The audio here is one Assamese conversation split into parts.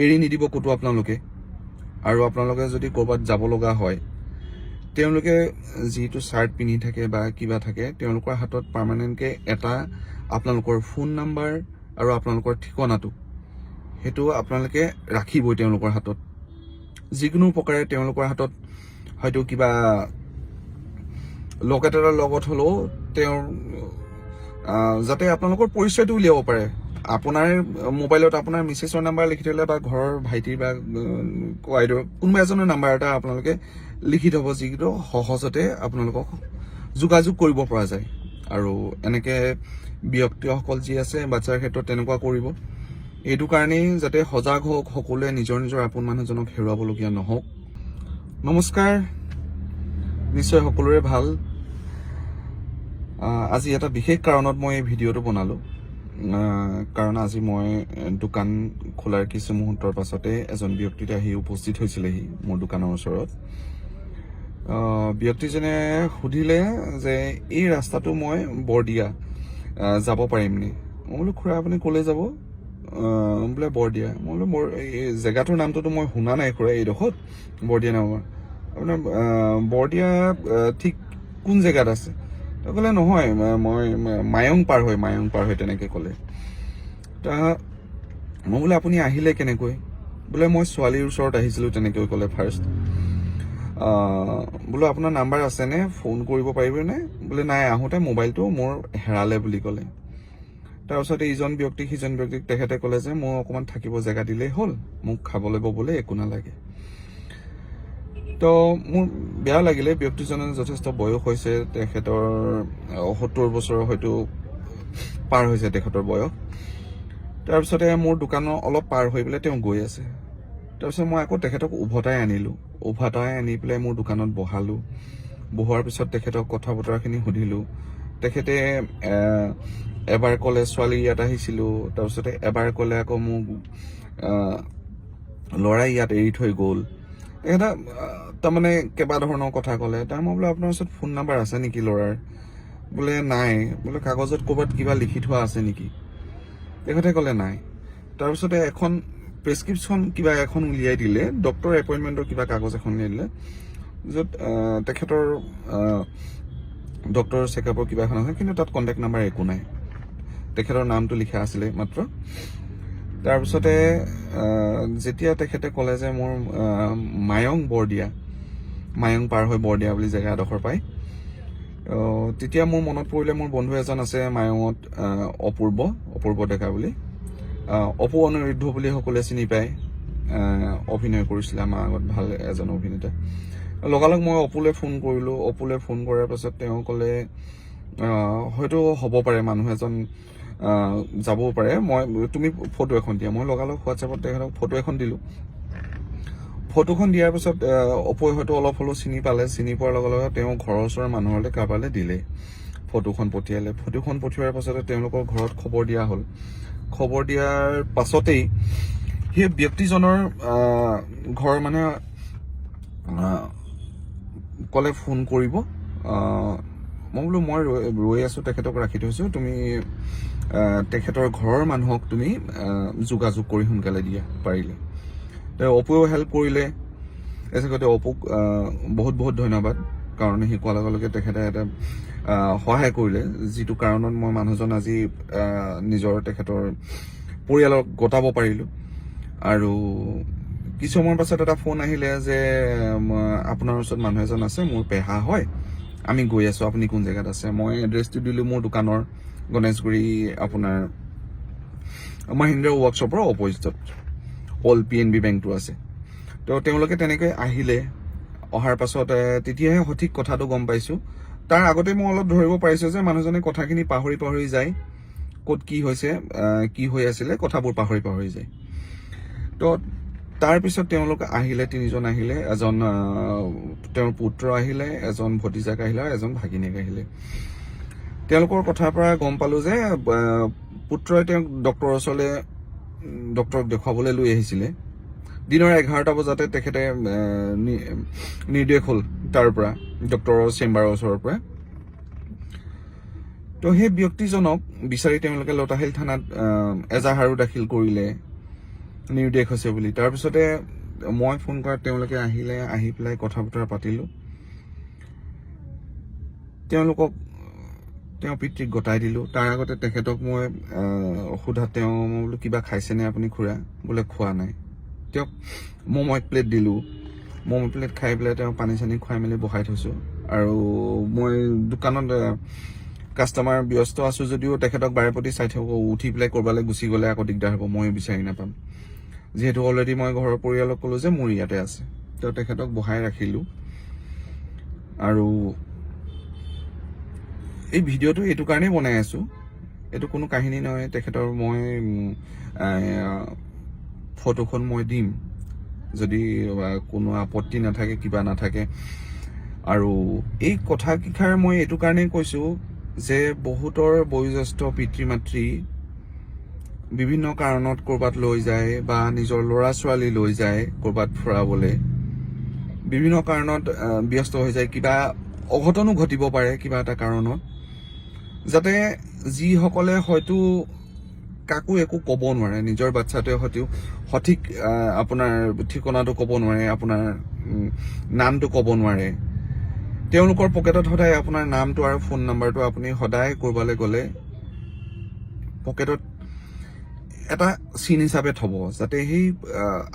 এৰি নিদিব ক'তো আপোনালোকে। আৰু আপোনালোকে যদি ক'ৰবাত যাব লগা হয়, তেওঁলোকে যিটো চাৰ্ট পিন্ধি থাকে বা কিবা থাকে, তেওঁলোকৰ হাতত পাৰ্মানেণ্টকৈ এটা আপোনালোকৰ ফোন নাম্বাৰ আৰু আপোনালোকৰ ঠিকনাটো সেইটো আপোনালোকে ৰাখিবই তেওঁলোকৰ হাতত। যিকোনো প্ৰকাৰে তেওঁলোকৰ হাতত হয়তো কিবা লগ এটাৰ লগত হ'লেও তেওঁৰ যাতে আপোনালোকৰ পৰিচয়টো উলিয়াব পাৰে। আপোনাৰ মোবাইলত আপোনাৰ মিছেছৰ নাম্বাৰ লিখি থ'লে বা ঘৰৰ ভাইটিৰ বা কোৱাইডৰ কোনোবা এজনৰ নাম্বাৰ এটা আপোনালোকে লিখি থ'ব, যিটো সহজতে আপোনালোকক যোগাযোগ কৰিব পৰা যায়। আৰু এনেকৈ ব্যক্তিসকল যি আছে বাচ্ছাৰ ক্ষেত্ৰত তেনেকুৱা কৰিব। এইটো কাৰণেই যাতে সজাগ হওক, সকলোৱে নিজৰ নিজৰ আপোন মানুহজনক হেৰুৱাবলগীয়া নহওক। নমস্কাৰ, নিশ্চয় সকলোৰে ভাল। আজি এটা বিশেষ কাৰণত মই এই ভিডিঅ'টো বনালোঁ। কাৰণ আজি মই দোকান খোলাৰ কিছু মুহূৰ্তৰ পাছতে এজন ব্যক্তি আহি উপস্থিত হৈছিলেহি মোৰ দোকানৰ ওচৰত। ব্যক্তিজনে সুধিলে যে এই ৰাস্তাটো মই বৰদিয়া যাব পাৰিমনে? মই বোলো খুৰা আপুনি ক'লৈ যাব? বোলে বৰদিয়া। মই বোলো এই জেগাটোৰ নামটোতো মই শুনা নাই খুৰা, এইডোখৰত বৰদিয়া নাম। আপোনাৰ বৰদিয়া ঠিক কোন জেগাত আছে? ক'লে নহয়, মই মায়ং পাৰ হৈ তেনেকৈ ক'লে। মই বোলে আপুনি আহিলে কেনেকৈ? বোলে মই ছোৱালীৰ ওচৰত আহিছিলোঁ তেনেকৈ ক'লে ফাৰ্ষ্ট। বোলো আপোনাৰ নাম্বাৰ আছেনে, ফোন কৰিব পাৰিবনে? বোলে নাই, আহোঁতে মোবাইলটো মোৰ হেৰালে বুলি ক'লে। তাৰপিছতে ইজন ব্যক্তি সিজন ব্যক্তিক তেখেতে ক'লে যে মোৰ অকণমান থাকিব জেগা দিলেই হ'ল, মোক খাবলৈ ববলৈ একো নালাগে। তো মোৰ বেয়া লাগিলে, ব্যক্তিজনৰ যথেষ্ট বয়স হৈছে, তেখেতৰ 70 বছৰ হয়তো পাৰ হৈছে তেখেতৰ বয়স। তাৰপিছতে মোৰ দোকানৰ অলপ পাৰ হৈ পেলাই তেওঁ গৈ আছে। তাৰপিছত মই আকৌ তেখেতক উভতাই আনি পেলাই মোৰ দোকানত বহালোঁ। বহোৱাৰ পিছত তেখেতক কথা বতৰাখিনি সুধিলোঁ। তেখেতে এবাৰ ক'লে ছোৱালী ইয়াত আহিছিলোঁ, তাৰপিছতে এবাৰ ক'লে আকৌ মোক ল'ৰাই ইয়াত এৰি থৈ গ'ল। তেখেতে তাৰমানে কেইবা ধৰণৰ কথা ক'লে। মই বোলো আপোনাৰ ওচৰত ফোন নাম্বাৰ আছে নেকি ল'ৰাৰ? বোলে নাই। বোলে কাগজত ক'ৰবাত কিবা লিখি থোৱা আছে নেকি? তেখেতে ক'লে নাই। তাৰপিছতে এখন প্ৰেছক্ৰিপশ্যন কিবা এখন উলিয়াই দিলে, ডক্টৰ এপইণ্টমেণ্টৰ কিবা কাগজ এখন উলিয়াই দিলে, য'ত তেখেতৰ ডক্টৰৰ চেকআপৰ কিবা এখন আছে, কিন্তু তাত কণ্টেক্ট নাম্বাৰ একো নাই, তেখেতৰ নামটো লিখা আছিলে মাত্ৰ। তাৰপিছতে যেতিয়া তেখেতে ক'লে যে মোৰ মায়ং পাৰ হৈ বৰদিয়া বুলি জেগা এডোখৰ পায়, তেতিয়া মোৰ মনত পৰিলে মোৰ বন্ধু এজন আছে মায়ঙত, অপূৰ্ব ডেকা বুলি, অপু অনিৰুদ্ধ বুলি সকলোৱে চিনি পায়, অভিনয় কৰিছিলে আমাৰ আগত, ভাল এজন অভিনেতা। লগালগ মই অপুলৈ ফোন কৰিলোঁ। অপুলৈ ফোন কৰাৰ পাছত তেওঁ ক'লে হয়তো হ'ব পাৰে, মানুহ এজন যাবও পাৰে, তুমি ফটো এখন দিয়া। মই লগালগ হোৱাটছএপত তেখেতক ফটো এখন দিলোঁ। ফটোখন দিয়াৰ পিছত অপুৱে হয়তো অলপ হ'লেও চিনি পালে। চিনি পোৱাৰ লগে লগে তেওঁ ঘৰৰ ওচৰৰ মানুহলৈ কাৰোবালৈ দিলে, ফটোখন পঠিয়ালে। ফটোখন পঠিওৱাৰ পাছতে তেওঁলোকৰ ঘৰত খবৰ দিয়া হ'ল। খবৰ দিয়াৰ পাছতেই সেই ব্যক্তিজনৰ ঘৰৰ মানুহে ক'লে ফোন কৰিব। মই বোলো মই ৰৈ আছোঁ, তেখেতক ৰাখি থৈছোঁ, তুমি তেখেতৰ ঘৰৰ মানুহক তুমি যোগাযোগ কৰি সোনকালে দিয়া পাৰিলে। অপুৱেও হেল্প কৰিলে। এজেগতে অপুক বহুত ধন্যবাদ, কাৰণ সি কোৱাৰ লগে লগে তেখেতে এটা সহায় কৰিলে, যিটো কাৰণত মই মানুহজন আজি নিজৰ তেখেতৰ পৰিয়ালক গতাব পাৰিলোঁ। আৰু কিছু সময়ৰ পাছত এটা ফোন আহিলে যে আপোনাৰ ওচৰত মানুহ এজন আছে, মোৰ পেহা হয়, আমি গৈ আছোঁ, আপুনি কোন জেগাত আছে? মই এড্ৰেছটো দিলোঁ মোৰ দোকানৰ, গণেশগুৰি আপোনাৰ মহিন্দ্ৰা ৱৰ্কশ্বপৰ অপজিটত অল PNB বেংকটো আছে। তো তেওঁলোকে তেনেকৈ আহিলে। অহাৰ পাছত তেতিয়াহে সঠিক কথাটো গম পাইছোঁ। তাৰ আগতে মই অলপ ধৰিব পাৰিছোঁ যে মানুহজনে কথাখিনি পাহৰি যায়, ক'ত কি হৈছে, কি হৈ আছিলে, কথাবোৰ পাহৰি যায়। তো তাৰপিছত তেওঁলোক আহিলে, 3জন আহিলে, এজন তেওঁৰ পুত্ৰ আহিলে, এজন ভতিজাক আহিলে আৰু এজন ভাগিনীয়েক আহিলে। তেওঁলোকৰ কথাৰ পৰা গম পালোঁ যে পুত্ৰই তেওঁক ডক্টৰৰ ওচৰলৈ, ডক্টৰক দেখুৱাবলৈ লৈ আহিছিলে। দিনৰ 11টা বজাতে তেখেতে নিৰ্দেশ হ'ল তাৰ পৰা, ডক্টৰৰ চেম্বাৰৰ ওচৰৰ পৰা। তো সেই ব্যক্তিজনক বিচাৰি তেওঁলোকে লতাশিল থানাত এজাহাৰো দাখিল কৰিলে। নিৰ্দেশ হৈছে বুলি। তাৰপিছতে মই ফোন কৰাত তেওঁলোকে আহিলে, আহি পেলাই কথা বতৰা পাতিলোঁ। তেওঁলোকক তেওঁ পিতৃক গতাই দিলোঁ। তাৰ আগতে তেখেতক মই সোধাত মই বোলো কিবা খাইছেনে আপুনি খুৰা? বোলে খোৱা নাই। তেওঁক ম'ম' এক প্লেট দিলোঁ। ম'ম' প্লেট খাই পেলাই তেওঁ পানী চানী খুৱাই মেলি বহাই থৈছোঁ। আৰু মই দোকানত কাষ্টমাৰ ব্যস্ত আছোঁ যদিও তেখেতক বাৰে প্ৰতি চাই থাকোঁ, উঠি পেলাই ক'ৰবালৈ গুচি গ'লে আকৌ দিগদাৰ হ'ব, মই বিচাৰি নাপাম। যিহেতু অলৰেডি মই ঘৰৰ পৰিয়ালক ক'লোঁ যে মোৰ ইয়াতে আছে, তো তেখেতক বহাই ৰাখিলোঁ। আৰু এই ভিডিঅ'টো এইটো কাৰণেই বনাই আছোঁ, এইটো কোনো কাহিনী নহয়। তেখেতৰ মই ফটোখন মই দিম যদি কোনো আপত্তি নাথাকে, কিবা নাথাকে। আৰু এই কথাকেইষাৰ মই এইটো কাৰণেই কৈছোঁ যে বহুতৰ বয়োজ্যেষ্ঠ পিতৃ মাতৃ বিভিন্ন কাৰণত ক'ৰবাত লৈ যায় বা নিজৰ ল'ৰা ছোৱালী লৈ যায় ক'ৰবাত ফুৰাবলৈ, বিভিন্ন কাৰণত ব্যস্ত হৈ যায়, কিবা অঘটনো ঘটিব পাৰে কিবা এটা কাৰণত, যাতে যিসকলে হয়তো কাকো একো ক'ব নোৱাৰে, নিজৰ বাচ্ছাটোৱে হয়তো সঠিক আপোনাৰ ঠিকনাটো ক'ব নোৱাৰে, আপোনাৰ নামটো ক'ব নোৱাৰে, তেওঁলোকৰ পকেটত সদায় আপোনাৰ নামটো আৰু ফোন নাম্বাৰটো আপুনি সদায় ক'ৰবালৈ গ'লে পকেটত এটা চিন হিচাপে থ'ব, যাতে সেই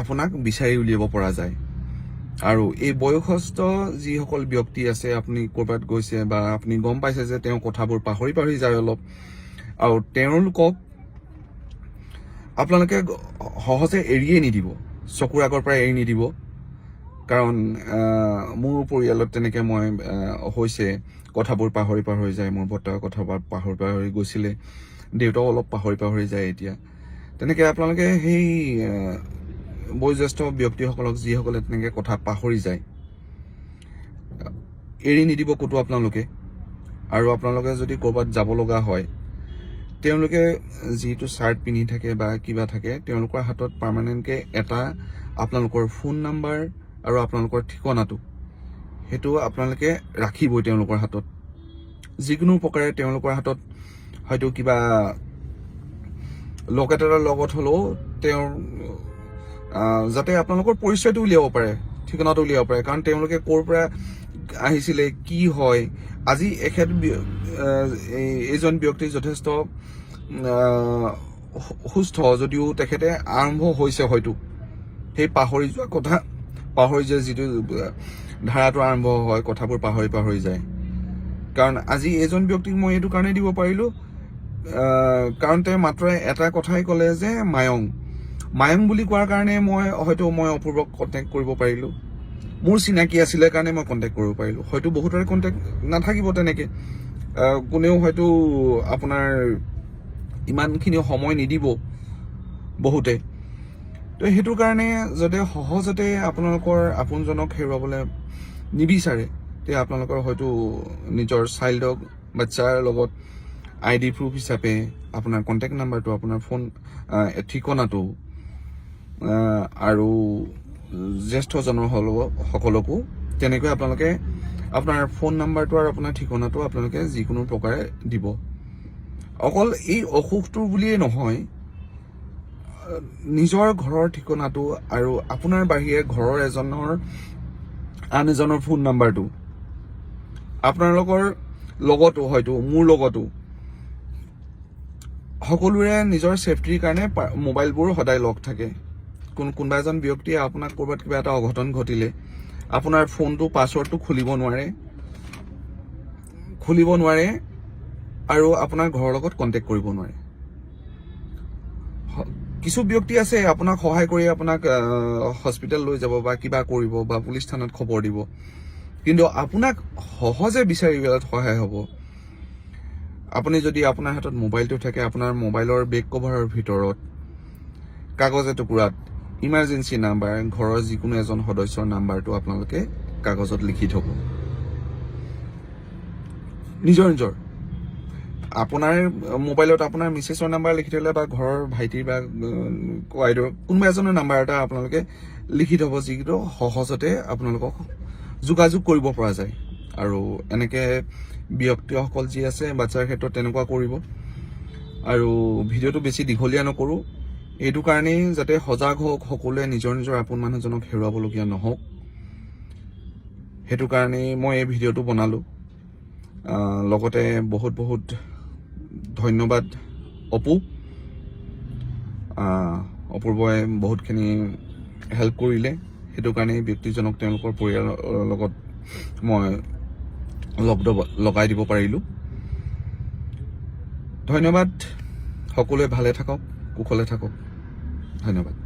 আপোনাক বিচাৰি উলিয়াব পৰা যায়। আৰু এই বয়সস্থ যিসকল ব্যক্তি আছে, আপুনি ক'ৰবাত গৈছে বা আপুনি গম পাইছে যে তেওঁ কথাবোৰ পাহৰি যায় অলপ, আৰু তেওঁলোকক আপোনালোকে সহজে এৰিয়ে নিদিব, চকুৰ আগৰ পৰা এৰি নিদিব। কাৰণ মোৰ পৰিয়ালত তেনেকে মই হৈছে, কথাবোৰ পাহৰি যায়, মোৰ বৰ্তাৰ কথাবোৰ পাহৰি গৈছিলে, দেউতাও অলপ পাহৰি যায় এতিয়া। তেনেকে আপোনালোকে সেই বয়োজ্যেষ্ঠ ব্যক্তিসকলক, যিসকলে তেনেকে কথা পাহৰি যায়, এৰি নিদিব ক'তো আপোনালোকে। আৰু আপোনালোকে যদি ক'ৰবাত যাব লগা হয়, তেওঁলোকে যিটো চাৰ্ট পিন্ধি থাকে বা কিবা থাকে, তেওঁলোকৰ হাতত পাৰ্মানেণ্টকৈ এটা আপোনালোকৰ ফোন নাম্বাৰ আৰু আপোনালোকৰ ঠিকনাটো, সেইটো আপোনালোকে ৰাখিবই তেওঁলোকৰ হাতত। যিকোনো প্ৰকাৰে তেওঁলোকৰ হাতত হয়তো কিবা লকেট এটাৰ লগত হ'লেও তেওঁৰ যাতে আপোনালোকৰ পৰিচয়টো উলিয়াব পাৰে, ঠিকনাটো উলিয়াব পাৰে। কাৰণ তেওঁলোকে ক'ৰ পৰা আহিছিলে, কি হয়, আজি এইজন ব্যক্তি যথেষ্ট সুস্থ যদিও তেখেতে আৰম্ভ হৈছে হয়তো সেই পাহৰি যোৱা কথা, পাহৰি যোৱা যিটো ধাৰাটো আৰম্ভ হয়, কথাবোৰ পাহৰি যায়। কাৰণ আজি এইজন ব্যক্তিক মই এইটো কাৰণেই দিব পাৰিলোঁ, কাৰণ তেওঁ মাত্ৰ এটা কথাই ক'লে যে মায়ং বুলি কোৱাৰ কাৰণে মই অপূৰ্বক কণ্টেক্ট কৰিব পাৰিলোঁ। মোৰ চিনাকি আছিলে কাৰণে মই কণ্টেক্ট কৰিব পাৰিলোঁ। হয়তো বহুতৰে কণ্টেক্ট নাথাকিব তেনেকে, কোনেও হয়তো আপোনাৰ ইমানখিনি সময় নিদিব বহুতে। তো সেইটো কাৰণে যাতে সহজতে আপোনালোকৰ আপোনজনক হেৰুৱাবলৈ নিবিচাৰে, তে আপোনালোকৰ হয়তো নিজৰ চাইল্ডক, বাচ্ছাৰ লগত ID প্ৰুফ হিচাপে আপোনাৰ কণ্টেক্ট নাম্বাৰটো, আপোনাৰ ফোন ঠিকনাটো, আৰু জ্যেষ্ঠজনৰ সকলকো তেনেকৈ আপোনালোকে আপোনাৰ ফোন নাম্বাৰটো আৰু আপোনাৰ ঠিকনাটো আপোনালোকে যিকোনো প্ৰকাৰে দিব। অকল এই অসুখটো বুলিয়েই নহয়, নিজৰ ঘৰৰ ঠিকনাটো আৰু আপোনাৰ বাহিৰে ঘৰৰ আন এজনৰ ফোন নাম্বাৰটো, আপোনালোকৰ লগতো হয়তো মোৰ লগতো সকলোৰে নিজৰ ছেফটিৰ কাৰণে মোবাইলবোৰ সদায় লক থাকে। কোনোবা এজন ব্যক্তিয়ে আপোনাক ক'ৰবাত কিবা এটা অঘটন ঘটিলে আপোনাৰ ফোনটো পাছৱৰ্ডটো খুলিব নোৱাৰে আৰু আপোনাৰ ঘৰৰ লগত কণ্টেক্ট কৰিব নোৱাৰে। কিছু ব্যক্তি আছে আপোনাক সহায় কৰি আপোনাক হস্পিটেল লৈ যাব বা কিবা কৰিব বা পুলিচ থানাত খবৰ দিব, কিন্তু আপোনাক সহজে বিচাৰি পেলাত সহায় হ'ব আপুনি যদি আপোনাৰ হাতত মোবাইলটো থাকে, আপোনাৰ মোবাইলৰ বেক কভাৰৰ ভিতৰত কাগজ এটুকুৰাত ইমাৰ্জেঞ্চি নাম্বাৰ, ঘৰৰ যিকোনো এজন সদস্যৰ নাম্বাৰটো আপোনালোকে কাগজত লিখি থ'ব। নিজৰ আপোনাৰ মোবাইলত আপোনাৰ মিছেছৰ নাম্বাৰ লিখি থ'লে বা ঘৰৰ ভাইটিৰ বা কোৱাইডৰ কোনোবা এজনৰ নাম্বাৰ এটা আপোনালোকে লিখি থ'ব, যিটো সহজতে আপোনালোকক যোগাযোগ কৰিব পৰা যায়। আৰু এনেকে ব্যক্তিসকল যি আছে বাচ্ছাৰ ক্ষেত্ৰত তেনেকুৱা কৰিব। আৰু ভিডিঅ'টো বেছি দীঘলীয়া নকৰোঁ, এইটো কাৰণেই যাতে সজাগ হওক, সকলোৱে নিজৰ নিজৰ আপোন মানুহজনক হেৰুৱাবলগীয়া নহওক, সেইটো কাৰণেই মই এই ভিডিঅ'টো বনালোঁ। লগতে বহুত বহুত ধন্যবাদ অপূৰ্বই বহুতখিনি হেল্প কৰিলে, সেইটো কাৰণেই ব্যক্তিজনক তেওঁলোকৰ পৰিয়ালৰ লগত মই লগাই দিব পাৰিলোঁ। ধন্যবাদ। সকলোৱে ভালে থাকক, কুশলে থাকক। ধন্যবাদ।